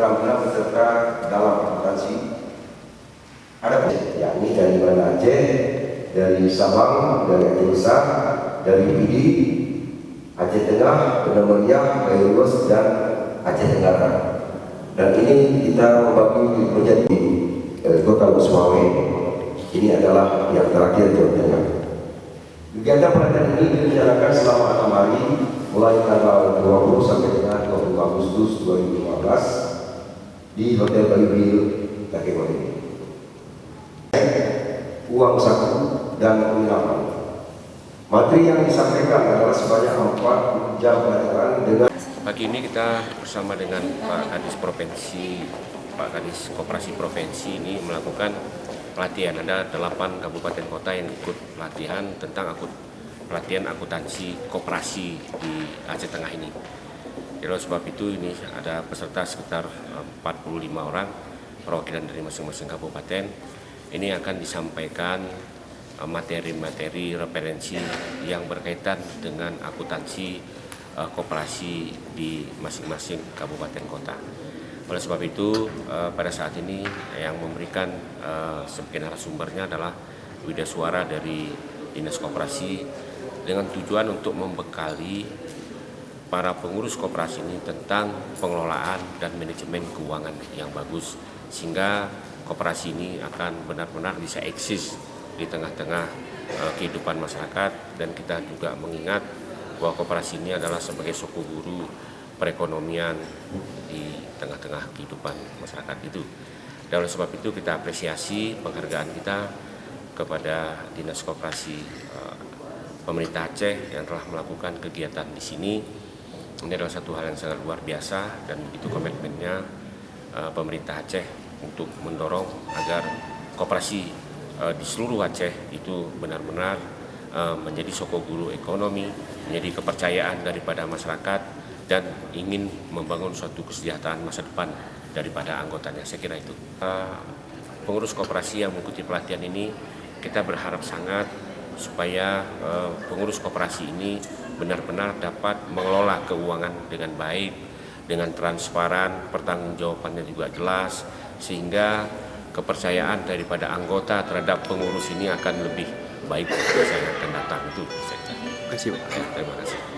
program peserta dalam akuntansi. Ada yakni dari mana Aceh, dari Sabang, dari Aceh Besar, dari Pidi, Aceh Tengah, Banda Meriah, Bayus, dan Aceh Tenggara. Dan ini kita membagi menjadi total Usmawe. Ini adalah yang terakhir Jawa Tengah. Kegiatan pelatihan ini direncanakan selama 6 hari, mulai tanggal 20 sampai dengan 20 Agustus 2015 di Hotel Balibil, Takemoni. Uang saku dan penginapan. Materi yang disampaikan adalah sebanyak 4 jam pelajaran dengan. Pagi ini kita bersama dengan Pak Kadis Provinsi, Pak Kadis Koperasi Provinsi ini melakukan pelatihan. Ada 8 kabupaten kota yang ikut pelatihan tentang pelatihan akuntansi koperasi di Aceh Tengah ini. Jadi oleh sebab itu ini ada peserta sekitar 45 orang perwakilan dari masing-masing kabupaten. Ini akan disampaikan materi-materi referensi yang berkaitan dengan akuntansi koperasi di masing-masing kabupaten kota. Oleh sebab itu pada saat ini yang memberikan sebagai narasumbernya adalah Wida Suara dari Dinas Koperasi dengan tujuan untuk membekali para pengurus koperasi ini tentang pengelolaan dan manajemen keuangan yang bagus, sehingga koperasi ini akan benar-benar bisa eksis di tengah-tengah kehidupan masyarakat. Dan kita juga mengingat bahwa koperasi ini adalah sebagai suku guru perekonomian di tengah-tengah kehidupan masyarakat itu. Dan oleh sebab itu kita apresiasi penghargaan kita kepada Dinas Koperasi pemerintah Aceh yang telah melakukan kegiatan di sini. Ini adalah satu hal yang sangat luar biasa dan begitu komitmennya pemerintah Aceh untuk mendorong agar koperasi di seluruh Aceh itu benar-benar menjadi soko guru ekonomi, menjadi kepercayaan daripada masyarakat, dan ingin membangun suatu kesejahteraan masa depan daripada anggotanya. Saya kira itu. Pengurus koperasi yang mengikuti pelatihan ini, kita berharap sangat supaya pengurus koperasi ini benar-benar dapat mengelola keuangan dengan baik, dengan transparan, pertanggungjawabannya juga jelas, sehingga kepercayaan daripada anggota terhadap pengurus ini akan lebih baik pada masa yang akan datang. Itu saya. Terima kasih, Pak. Ya, terima kasih.